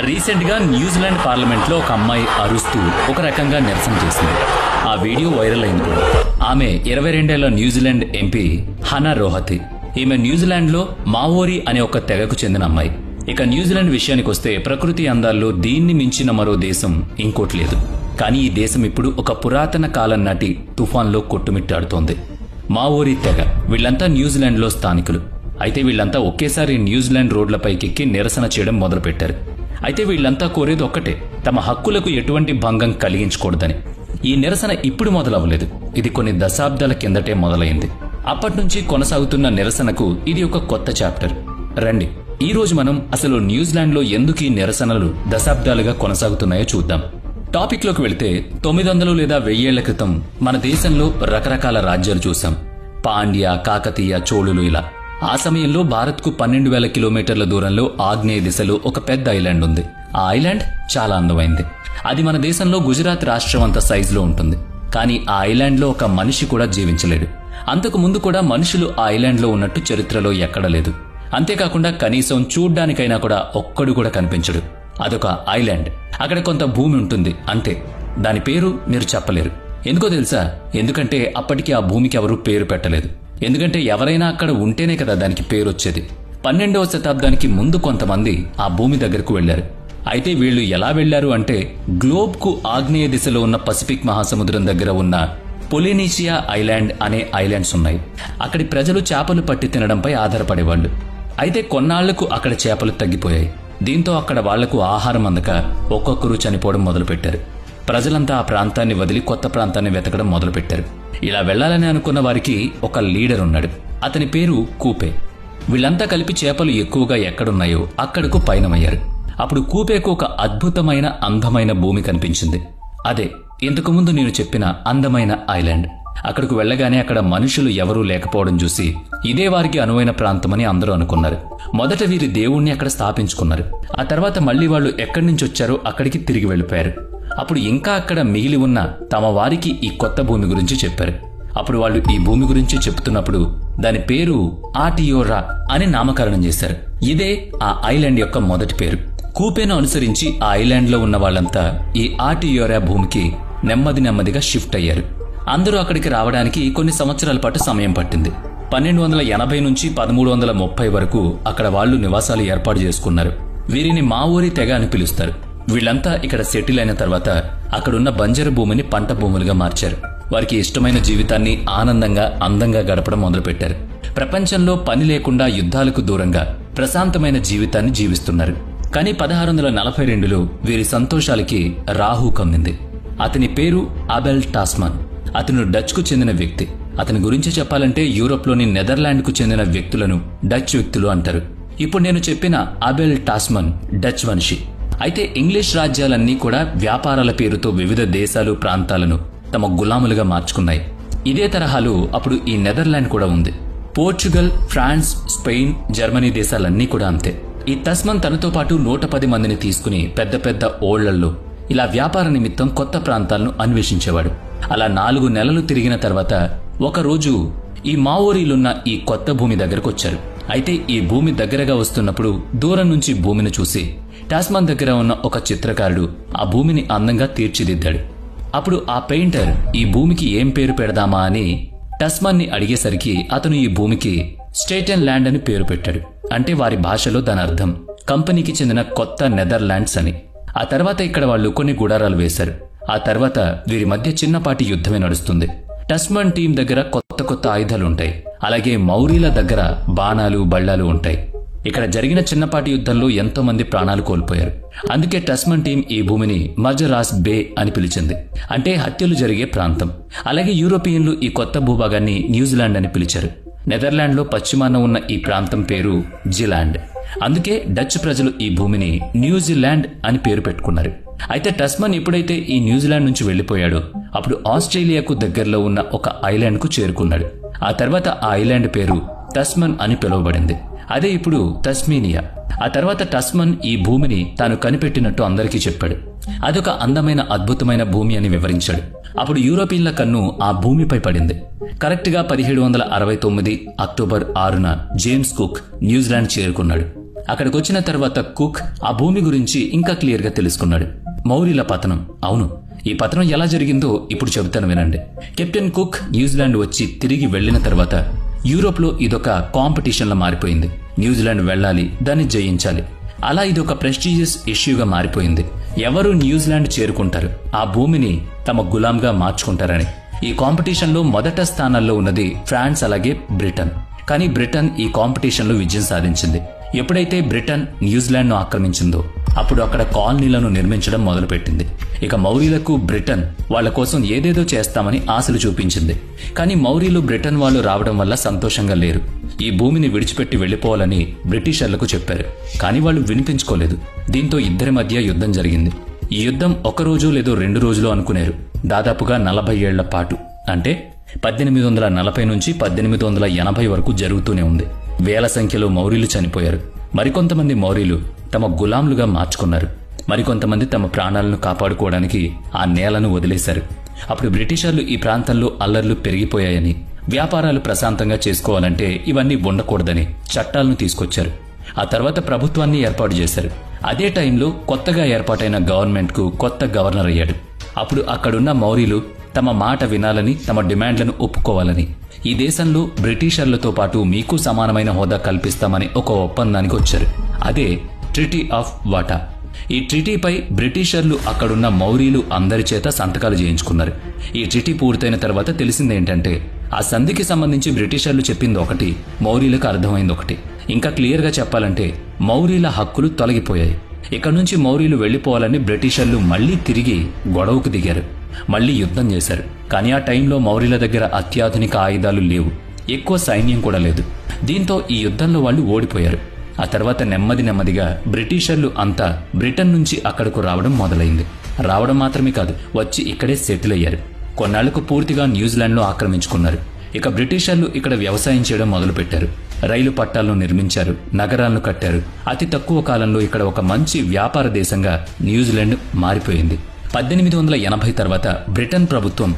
Recent గా New Zealand parliament లో ఒక అమ్మాయి అరుస్తూ ఒక రకంగా నిరసన చేసింది. ఆ వీడియో వైరల్ అయింది కూడా. ఆమె 22 ఏళ్ల న్యూజిలాండ్ ఎంపీ హనా రోహతి. ఈమె న్యూజిలాండ్ లో మావోరీ అనే ఒక తెగకు చెందిన అమ్మాయి. ఇక న్యూజిలాండ్ విషయానికి వస్తే ప్రకృతి అందాల్లో దీన్ని మించిన మరో దేశం ఇంకోటి లేదు. కానీ ఈ దేశం ఇప్పుడు ఒక పురాతన కాలం నాటి తుఫాన్లో కొట్టుమిట్టాడుతోంది. మావోరీ తెగ వీళ్లంతా న్యూజిలాండ్ లో స్థానికులు. అయితే వీళ్లంతా ఒకేసారి న్యూజిలాండ్ రోడ్లపైకెక్కి నిరసన చేయడం మొదలుపెట్టారు. అయితే వీళ్లంతా కోరేది ఒక్కటే, తమ హక్కులకు ఎటువంటి భంగం కలిగించకూడదని. ఈ నిరసన ఇప్పుడు మొదలవ్వలేదు, ఇది కొన్ని దశాబ్దాల కిందటే మొదలైంది. అప్పట్నుంచి కొనసాగుతున్న నిరసనకు ఇది ఒక కొత్త చాప్టర్. రండి, ఈ రోజు మనం అసలు న్యూజిలాండ్ లో ఎందుకు ఈ నిరసనలు దశాబ్దాలుగా కొనసాగుతున్నాయో చూద్దాం. టాపిక్ లోకి వెళితే 900 లేదా 1000 ఏళ్ల క్రితం మన దేశంలో రకరకాల రాజ్యాలు చూసాం. పాండ్య, కాకతీయ, చోళులు ఇలా. ఆ సమయంలో భారత్ కు 12,000 కిలోమీటర్ల దూరంలో ఆగ్నేయ దిశలో ఒక పెద్ద ఐలాండ్ ఉంది. ఆ ఐలాండ్ చాలా అందమైంది. అది మన దేశంలో గుజరాత్ రాష్ట్రం అంత సైజులో ఉంటుంది. కానీ ఆ ఐలాండ్ లో ఒక మనిషి కూడా జీవించలేడు. అంతకు ముందు కూడా మనుషులు ఆ ఐలాండ్ లో ఉన్నట్టు చరిత్రలో ఎక్కడా లేదు. అంతేకాకుండా కనీసం చూడ్డానికైనా కూడా ఒక్కడు కూడా కనిపించడు. అదొక ఐలాండ్. అక్కడ కొంత భూమి ఉంటుంది అంతే. దాని పేరు మీరు చెప్పలేరు. ఎందుకో తెలుసా? ఎందుకంటే అప్పటికి ఆ భూమికి ఎవరూ పేరు పెట్టలేదు. ఎందుకంటే ఎవరైనా అక్కడ ఉంటేనే కదా దానికి పేరు వచ్చేది. 12వ శతాబ్దానికి ముందు కొంతమంది ఆ భూమి దగ్గరకు వెళ్లారు. అయితే వీళ్లు ఎలా వెళ్లారు అంటే, గ్లోబ్ కు ఆగ్నేయ దిశలో ఉన్న పసిఫిక్ మహాసముద్రం దగ్గర ఉన్న పొలినీషియా ఐలాండ్ అనే ఐలాండ్స్ ఉన్నాయి. అక్కడి ప్రజలు చేపలు పట్టి తినడంపై ఆధారపడేవాళ్లు. అయితే కొన్నాళ్లకు అక్కడ చేపలు తగ్గిపోయాయి. దీంతో అక్కడ వాళ్లకు ఆహారం అందక ఒక్కొక్కరు చనిపోవడం మొదలుపెట్టారు. ప్రజలంతా ఆ ప్రాంతాన్ని వదిలి కొత్త ప్రాంతాన్ని వెతకడం మొదలుపెట్టారు. ఇలా వెళ్లాలని అనుకున్న వారికి ఒక లీడర్ ఉన్నాడు. అతని పేరు కూపే. వీళ్లంతా కలిపి చేపలు ఎక్కువగా ఎక్కడున్నాయో అక్కడకు పయనమయ్యారు. అప్పుడు కూపేకు ఒక అద్భుతమైన అందమైన భూమి కనిపించింది. అదే ఇంతకుముందు నేను చెప్పిన అందమైన ఐలాండ్. అక్కడకు వెళ్లగానే అక్కడ మనుషులు ఎవరూ లేకపోవడం చూసి ఇదే వారికి అనువైన ప్రాంతమని అందరూ అనుకున్నారు. మొదట వీరి దేవుణ్ణి అక్కడ స్థాపించుకున్నారు. ఆ తర్వాత మళ్లీ వాళ్లు ఎక్కడి నుంచి వచ్చారో అక్కడికి తిరిగి వెళ్లిపోయారు. అప్పుడు ఇంకా అక్కడ మిగిలి ఉన్న తమ వారికి ఈ కొత్త భూమి గురించి చెప్పారు. అప్పుడు వాళ్ళు ఈ భూమి గురించి చెప్తున్నప్పుడు దాని పేరు ఆటియోరా అని నామకరణం చేశారు. ఇదే ఆ ఐలాండ్ యొక్క మొదటి పేరు. కూపేను అనుసరించి ఆ ఐలాండ్ లో ఉన్న వాళ్ళంతా ఈ ఆటియోరా భూమికి నెమ్మదిగా షిఫ్ట్ అయ్యారు. అందరూ అక్కడికి రావడానికి కొన్ని సంవత్సరాల పాటు సమయం పట్టింది. 1280 నుంచి 1330 వరకు అక్కడ వాళ్లు నివాసాలు ఏర్పాటు చేసుకున్నారు. వీరిని మావోరీ తెగ అని పిలుస్తారు. వీళ్లంతా ఇక్కడ సెటిల్ అయిన తర్వాత అక్కడున్న బంజరు భూమిని పంట భూములుగా మార్చారు. వారికి ఇష్టమైన జీవితాన్ని ఆనందంగా అందంగా గడపడం మొదలుపెట్టారు. ప్రపంచంలో పని లేకుండా యుద్ధాలకు దూరంగా ప్రశాంతమైన జీవితాన్ని జీవిస్తున్నారు. కానీ 1642లో వీరి సంతోషాలకి రాహు కమ్మింది. అతని పేరు అబెల్ టాస్మాన్. అతను డచ్ కు చెందిన వ్యక్తి. అతని గురించి చెప్పాలంటే యూరోప్లోని నెదర్లాండ్ కు చెందిన వ్యక్తులను డచ్ వ్యక్తులు అంటారు. ఇప్పుడు నేను చెప్పిన అబెల్ టాస్మాన్ డచ్ వంశీ. అయితే ఇంగ్లీష్ రాజ్యాలన్నీ కూడా వ్యాపారాల పేరుతో వివిధ దేశాలు ప్రాంతాలను తమ గులాములుగా మార్చుకున్నాయి. ఇదే తరహాలో అప్పుడు ఈ నెదర్లాండ్ కూడా ఉంది. పోర్చుగల్, ఫ్రాన్స్, స్పెయిన్, జర్మనీ దేశాలన్నీ కూడా అంతే. ఈ టస్మన్ తనతో పాటు 110 మందిని తీసుకుని పెద్ద పెద్ద ఓళ్లల్లో ఇలా వ్యాపార నిమిత్తం కొత్త ప్రాంతాలను అన్వేషించేవాడు. అలా 4 నెలలు తిరిగిన తర్వాత ఒకరోజు ఈ మావోరీలున్న ఈ కొత్త భూమి దగ్గరకు వచ్చారు. అయితే ఈ భూమి దగ్గరగా వస్తున్నప్పుడు దూరం నుంచి భూమిని చూసి టాస్మాన్ దగ్గర ఉన్న ఒక చిత్రకారుడు ఆ భూమిని అందంగా తీర్చిదిద్దాడు. అప్పుడు ఆ పెయింటర్ ఈ భూమికి ఏం పేరు పెడదామా అని టస్మాన్ ని అడిగేసరికి అతను ఈ భూమికి స్టేటెన్ ల్యాండ్ అని పేరు పెట్టాడు. అంటే వారి భాషలో దాని అర్థం కంపెనీకి చెందిన కొత్త నెదర్లాండ్స్ అని. ఆ తర్వాత ఇక్కడ వాళ్ళు కొన్ని గుడారాలు వేశారు. ఆ తర్వాత వీరి మధ్య చిన్నపాటి యుద్ధమే నడుస్తుంది. టస్మాన్ టీం దగ్గర కొత్త ఆయుధాలుంటాయి. అలాగే మౌరీల దగ్గర బాణాలు, బళ్లాలు ఉంటాయి. ఇక్కడ జరిగిన చిన్నపాటి యుద్ధంలో ఎంతో మంది ప్రాణాలు కోల్పోయారు. అందుకే టస్మాన్ టీం ఈ భూమిని మజరాస్ బే అని పిలిచింది. అంటే హత్యలు జరిగే ప్రాంతం. అలాగే యూరోపియన్లు ఈ కొత్త భూభాగాన్ని న్యూజిలాండ్ అని పిలిచారు. నెదర్లాండ్ లో పశ్చిమాన ఉన్న ఈ ప్రాంతం పేరు జిలాండ్. అందుకే డచ్ ప్రజలు ఈ భూమిని న్యూజిలాండ్ అని పేరు పెట్టుకున్నారు. అయితే టస్మాన్ ఎప్పుడైతే ఈ న్యూజిలాండ్ నుంచి వెళ్లిపోయాడో అప్పుడు ఆస్ట్రేలియాకు దగ్గరలో ఉన్న ఒక ఐలాండ్ కు చేరుకున్నాడు. ఆ తర్వాత ఆ ఐలాండ్ పేరు టస్మన్ అని పిలువబడింది. అదే ఇప్పుడు తస్మేనియా. ఆ తర్వాత టస్మన్ ఈ భూమిని తాను కనిపెట్టినట్టు అందరికీ చెప్పాడు. అదొక అందమైన అద్భుతమైన భూమి అని వివరించాడు. అప్పుడు యూరోపియన్ల కన్ను ఆ భూమిపై పడింది. కరెక్ట్ గా 1769 అక్టోబర్ 6న జేమ్స్ కుక్ న్యూజిలాండ్ చేరుకున్నాడు. అక్కడికి వచ్చిన తర్వాత కుక్ ఆ భూమి గురించి ఇంకా క్లియర్ గా తెలుసుకున్నాడు. మౌర్యుల పతనం. అవును, ఈ పతనం ఎలా జరిగిందో ఇప్పుడు చెబుతాను వినండి. కెప్టెన్ కుక్ న్యూజిలాండ్ వచ్చి తిరిగి వెళ్లిన తర్వాత యూరోప్ లో ఇదొక కాంపిటీషన్ లా మారిపోయింది. న్యూజిలాండ్ వెళ్ళాలి, దాన్ని జయించాలి. అలా ఇదొక ప్రెస్టీజియస్ ఇష్యూగా మారిపోయింది. ఎవరు న్యూజిలాండ్ చేరుకుంటారు, ఆ భూమిని తమ గులాంగా మార్చుకుంటారని. ఈ కాంపిటీషన్ లో మొదట స్థానాల్లో ఉన్నది ఫ్రాన్స్, అలాగే బ్రిటన్. కానీ బ్రిటన్ ఈ కాంపిటీషన్ లో విజయం సాధించింది. ఎప్పుడైతే బ్రిటన్ న్యూజిలాండ్ ను ఆక్రమించిందో అప్పుడు అక్కడ కాలనీలను నిర్మించడం మొదలుపెట్టింది. ఇక మౌర్యులకు బ్రిటన్ వాళ్ల కోసం ఏదేదో చేస్తామని ఆశలు చూపించింది. కానీ మౌర్యులు బ్రిటన్ వాళ్ళు రావడం వల్ల సంతోషంగా లేరు. ఈ భూమిని విడిచిపెట్టి వెళ్లిపోవాలని బ్రిటిషర్లకు చెప్పారు. కానీ వాళ్ళు వినిపించుకోలేదు. దీంతో ఇద్దరి మధ్య యుద్ధం జరిగింది. ఈ యుద్ధం 1 రోజు లేదో 2 రోజులు అనుకునేరు. దాదాపుగా 40 ఏళ్ల పాటు, అంటే 1840 నుంచి 1880 వరకు జరుగుతూనే ఉంది. వేల సంఖ్యలో మౌర్యులు చనిపోయారు. మరికొంతమంది మౌర్యులు తమ గులాంలుగా మార్చుకున్నారు. మరికొంతమంది తమ ప్రాణాలను కాపాడుకోవడానికి ఆ నేలను వదిలేశారు. అప్పుడు బ్రిటిషర్లు ఈ ప్రాంతంలో అల్లర్లు పెరిగిపోయాయని, వ్యాపారాలు ప్రశాంతంగా చేసుకోవాలంటే ఇవన్నీ ఉండకూడదని చట్టాలను తీసుకొచ్చారు. ఆ తర్వాత ప్రభుత్వాన్ని ఏర్పాటు చేశారు. అదే టైంలో కొత్తగా ఏర్పాటైన గవర్నమెంట్ కు కొత్త గవర్నర్ అయ్యాడు. అప్పుడు అక్కడున్న మౌర్యులు తమ మాట వినాలని, తమ డిమాండ్లను ఒప్పుకోవాలని, ఈ దేశంలో బ్రిటిషర్లతో పాటు మీకు సమానమైన హోదా కల్పిస్తామని ఒక ఒప్పందానికి వచ్చారు. అదే ట్రిటీ ఆఫ్ వాటా. ఈ ట్రిటీపై బ్రిటిషర్లు అక్కడున్న మౌర్యులు అందరి చేత సంతకాలు చేయించుకున్నారు. ఈ ట్రిటీ పూర్తయిన తర్వాత తెలిసిందేంటంటే ఆ సంధికి సంబంధించి బ్రిటిషర్లు చెప్పింది ఒకటి, మౌర్యులకు అర్థమైంది ఒకటి. ఇంకా క్లియర్ గా చెప్పాలంటే మౌర్యుల హక్కులు తొలగిపోయాయి. ఇక్కడ నుంచి మౌర్యులు వెళ్లిపోవాలని బ్రిటిషర్లు మళ్లీ తిరిగి గొడవకు దిగారు. మళ్లీ యుద్ధం చేశారు. కానీ ఆ టైంలో మౌర్యుల దగ్గర అత్యాధునిక ఆయుధాలు లేవు, ఎక్కువ సైన్యం కూడా లేదు. దీంతో ఈ యుద్ధంలో వాళ్ళు ఓడిపోయారు. ఆ తర్వాత నెమ్మదిగా బ్రిటిషర్లు అంతా బ్రిటన్ నుంచి అక్కడకు రావడం మొదలైంది. రావడం మాత్రమే కాదు, వచ్చి ఇక్కడే సెటిల్ అయ్యారు. కొన్నాళ్లకు పూర్తిగా న్యూజిలాండ్ లో ఆక్రమించుకున్నారు. ఇక బ్రిటిషర్లు ఇక్కడ వ్యవసాయం చేయడం మొదలుపెట్టారు. రైలు పట్టాలను నిర్మించారు, నగరాలను కట్టారు. అతి తక్కువ కాలంలో ఇక్కడ ఒక మంచి వ్యాపార దేశంగా న్యూజిలాండ్ మారిపోయింది. 1880 తర్వాత బ్రిటన్ ప్రభుత్వం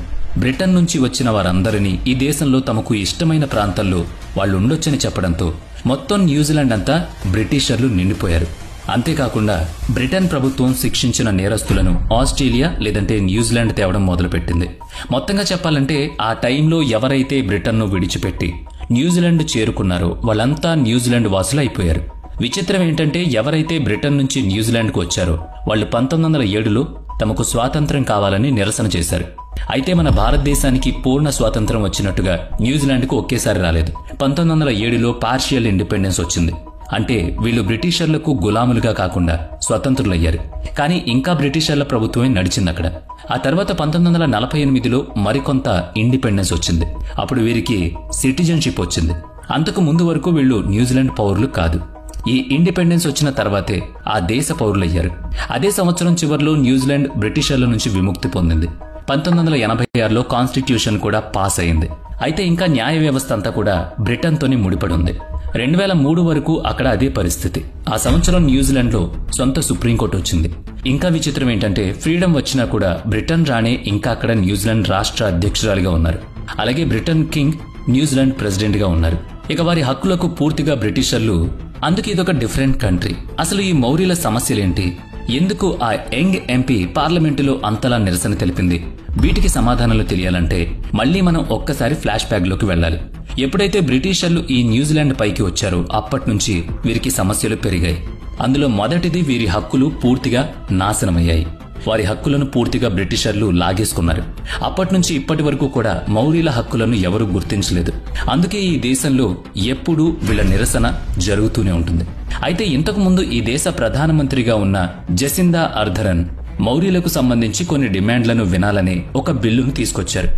బ్రిటన్ నుంచి వచ్చిన వారందరినీ ఈ దేశంలో తమకు ఇష్టమైన ప్రాంతాల్లో వాళ్ళు ఉండొచ్చని చెప్పడంతో మొత్తం న్యూజిలాండ్ అంతా బ్రిటిషర్లు నిండిపోయారు. అంతేకాకుండా బ్రిటన్ ప్రభుత్వం శిక్షించిన నేరస్తులను ఆస్ట్రేలియా లేదంటే న్యూజిలాండ్ తేవడం మొదలుపెట్టింది. మొత్తంగా చెప్పాలంటే ఆ టైంలో ఎవరైతే బ్రిటన్ను విడిచిపెట్టి న్యూజిలాండ్ చేరుకున్నారో వాళ్ళంతా న్యూజిలాండ్ వాసులు అయిపోయారు. విచిత్రం ఏంటంటే ఎవరైతే బ్రిటన్ నుంచి న్యూజిలాండ్కు వచ్చారో వాళ్ళు 1907లో తమకు స్వాతంత్ర్యం కావాలని నిరసన చేశారు. అయితే మన భారతదేశానికి పూర్ణ స్వాతంత్ర్యం వచ్చినట్టుగా న్యూజిలాండ్కు ఒకేసారి రాలేదు. 1907లో పార్షియల్ ఇండిపెండెన్స్ వచ్చింది. అంటే వీళ్ళు బ్రిటిషర్లకు గులాములుగా కాకుండా స్వతంత్రులయ్యారు. కానీ ఇంకా బ్రిటిషర్ల ప్రభుత్వమే నడిచింది అక్కడ. ఆ తర్వాత 1948లో మరికొంత ఇండిపెండెన్స్ వచ్చింది. అప్పుడు వీరికి సిటిజన్షిప్ వచ్చింది. అంతకు ముందు వరకు వీళ్ళు న్యూజిలాండ్ పౌరులు కాదు. ఈ ఇండిపెండెన్స్ వచ్చిన తర్వాతే ఆ దేశ పౌరులయ్యారు. అదే సంవత్సరం చివరిలో న్యూజిలాండ్ బ్రిటిషర్ల నుంచి విముక్తి పొందింది. 1986లో కాన్స్టిట్యూషన్ కూడా పాస్ అయింది. అయితే ఇంకా న్యాయ వ్యవస్థ అంతా కూడా బ్రిటన్తోనే ముడిపడి ఉంది. 2003 వరకు అక్కడ అదే పరిస్థితి. ఆ సంవత్సరం న్యూజిలాండ్లో సొంత సుప్రీంకోర్టు వచ్చింది. ఇంకా విచిత్రం ఏంటంటే ఫ్రీడమ్ వచ్చినా కూడా బ్రిటన్ రాణే ఇంకా అక్కడ న్యూజిలాండ్ రాష్ట్ర అధ్యక్షురాలిగా ఉన్నారు. అలాగే బ్రిటన్ కింగ్ న్యూజిలాండ్ ప్రెసిడెంట్ గా ఉన్నారు. ఇక వారి హక్కులకు పూర్తిగా బ్రిటిషర్లు. అందుకే ఇదొక డిఫరెంట్ కంట్రీ. అసలు ఈ మౌర్యుల సమస్యలేంటి, ఎందుకు ఆ యంగ్ ఎంపీ పార్లమెంటులో అంతలా నిరసన తెలిపింది, వీటికి సమాధానాలు తెలియాలంటే మళ్లీ మనం ఒక్కసారి ఫ్లాష్ బ్యాక్ లోకి వెళ్లాలి. ఎప్పుడైతే బ్రిటిషర్లు ఈ న్యూజిలాండ్ పైకి వచ్చారో అప్పటి నుంచి వీరికి సమస్యలు పెరిగాయి. అందులో మొదటిది వీరి హక్కులు పూర్తిగా నాశనమయ్యాయి. వారి హక్కులను పూర్తిగా బ్రిటిషర్లు లాగేసుకున్నారు. అప్పటి నుంచి ఇప్పటి వరకు కూడా మౌర్యుల హక్కులను ఎవరూ గుర్తించలేదు. అందుకే ఈ దేశంలో ఎప్పుడూ వీళ్ల నిరసన జరుగుతూనే ఉంటుంది. అయితే ఇంతకు ముందు ఈ దేశ ప్రధానమంత్రిగా ఉన్న జసిందా అర్దరన్ మౌర్యులకు సంబంధించి కొన్ని డిమాండ్లను వినాలనే ఒక బిల్లును తీసుకొచ్చారు.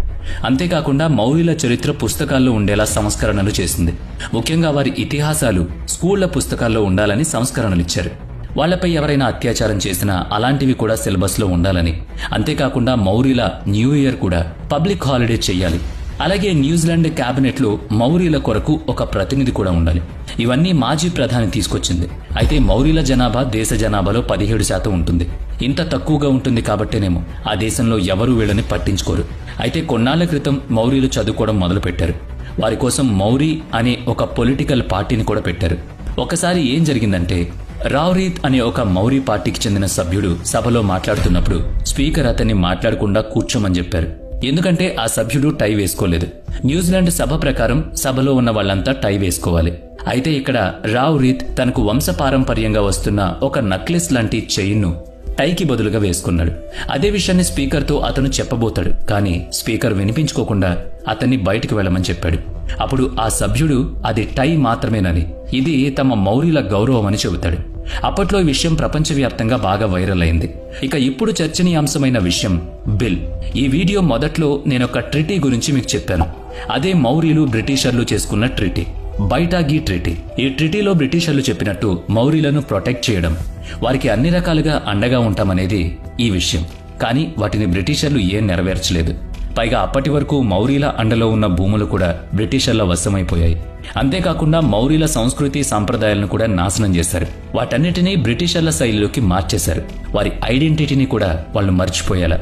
అంతేకాకుండా మౌర్యుల చరిత్ర పుస్తకాల్లో ఉండేలా సంస్కరణలు చేసింది. ముఖ్యంగా వారి ఇతిహాసాలు స్కూళ్ల పుస్తకాల్లో ఉండాలని సంస్కరణలిచ్చారు. వాళ్లపై ఎవరైనా అత్యాచారం చేసినా అలాంటివి కూడా సిలబస్ లో ఉండాలని, అంతేకాకుండా మౌర్యుల న్యూ ఇయర్ కూడా పబ్లిక్ హాలిడే చెయ్యాలి. అలాగే న్యూజిలాండ్ క్యాబినెట్ లో మౌర్యుల కొరకు ఒక ప్రతినిధి కూడా ఉండాలి. ఇవన్నీ మాజీ ప్రధాని తీసుకొచ్చింది. అయితే మౌర్యుల జనాభా దేశ జనాభాలో 17% ఉంటుంది. ఇంత తక్కువగా ఉంటుంది కాబట్టేనేమో ఆ దేశంలో ఎవరూ వీళ్ళని పట్టించుకోరు. అయితే కొన్నాళ్ల క్రితం మౌర్యులు చదువుకోవడం మొదలుపెట్టారు. వారి కోసం మౌరీ అనే ఒక పొలిటికల్ పార్టీని కూడా పెట్టారు. ఒకసారి ఏం జరిగిందంటే, రావ్రీత్ అనే ఒక మౌరీ పార్టీకి చెందిన సభ్యుడు సభలో మాట్లాడుతున్నప్పుడు స్పీకర్ అతన్ని మాట్లాడకుండా కూర్చోమని చెప్పారు. ఎందుకంటే ఆ సభ్యుడు టై వేసుకోలేదు. న్యూజిలాండ్ సభ ప్రకారం సభలో ఉన్న వాళ్ళంతా టై వేసుకోవాలి. అయితే ఇక్కడ రావ్రీత్ తనకు వంశపారంపర్యంగా వస్తున్న ఒక నక్లెస్ లాంటి చైన్ను టైకి బదులుగా వేసుకున్నాడు. అదే విషయాన్ని స్పీకర్తో అతను చెప్పబోతాడు. కానీ స్పీకర్ వినిపించుకోకుండా అతన్ని బయటికి వెళ్లమని చెప్పాడు. అప్పుడు ఆ సభ్యుడు అది టై మాత్రమేనని, ఇది తమ మౌర్యుల గౌరవం అని చెబుతాడు. అప్పట్లో ఈ విషయం ప్రపంచవ్యాప్తంగా బాగా వైరల్ అయింది. ఇక ఇప్పుడు చర్చనీయాంశమైన విషయం బిల్. ఈ వీడియో మొదట్లో నేనొక ట్రిటీ గురించి మీకు చెప్పాను. అదే మౌర్యులు బ్రిటిషర్లు చేసుకున్న ట్రిటీ, బైఠాగీ ట్రిటీ. ఈ ట్రిటీలో బ్రిటిషర్లు చెప్పినట్టు మౌర్యులను ప్రొటెక్ట్ చేయడం, వారికి అన్ని రకాలుగా అండగా ఉంటామనేది ఈ విషయం. కానీ వాటిని బ్రిటిషర్లు ఏం నెరవేర్చలేదు. పైగా అప్పటి వరకు మౌర్యుల అండలో ఉన్న భూములు కూడా బ్రిటిషర్ల వశమైపోయాయి. అంతేకాకుండా మౌర్యుల సంస్కృతి సంప్రదాయాలను కూడా నాశనం చేశారు. వాటన్నిటినీ బ్రిటిషర్ల శైలిలోకి మార్చేశారు. వారి ఐడెంటిటీని కూడా వాళ్ళు మర్చిపోయేలా.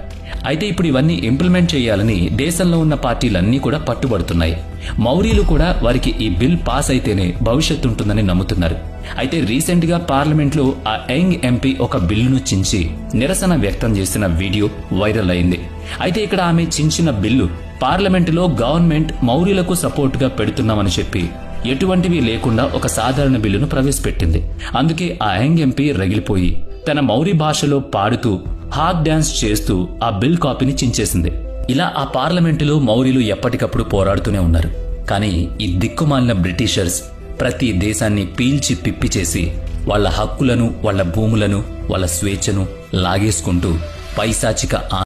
అయితే ఇప్పుడు ఇవన్నీ ఇంప్లిమెంట్ చేయాలని దేశంలో ఉన్న పార్టీలన్నీ కూడా పట్టుబడుతున్నాయి. మౌర్యులు కూడా వారికి ఈ బిల్ పాస్ అయితేనే భవిష్యత్తు ఉంటుందని నమ్ముతున్నారు. అయితే రీసెంట్ గా పార్లమెంట్ లో ఆ యంగ్ ఎంపీ ఒక బిల్లును చించి నిరసన వ్యక్తం చేసిన వీడియో వైరల్ అయింది. అయితే ఇక్కడ ఆమె చించిన బిల్లు పార్లమెంటులో గవర్నమెంట్ మౌర్యులకు సపోర్ట్ గా పెడుతున్నామని చెప్పి ఎటువంటివి లేకుండా ఒక సాధారణ బిల్లును ప్రవేశపెట్టింది. అందుకే ఆ యంగ్ ఎంపీ రగిలిపోయి తన మౌర్య భాషలో పాడుతూ హాక్ డాన్స్ చేస్తూ ఆ బిల్ కాపీని చించేసింది. ఇలా ఆ పార్లమెంటులో మౌర్యులు ఎప్పటికప్పుడు పోరాడుతూనే ఉన్నారు. కానీ ఈ దిక్కుమాలిన బ్రిటిషర్స్ ప్రతి దేశాన్ని పీల్చి పిప్పి చేసి వాళ్ల హక్కులను, వాళ్ల భూములను, వాళ్ల స్వేచ్ఛను లాగేసుకుంటూ పైశాచిక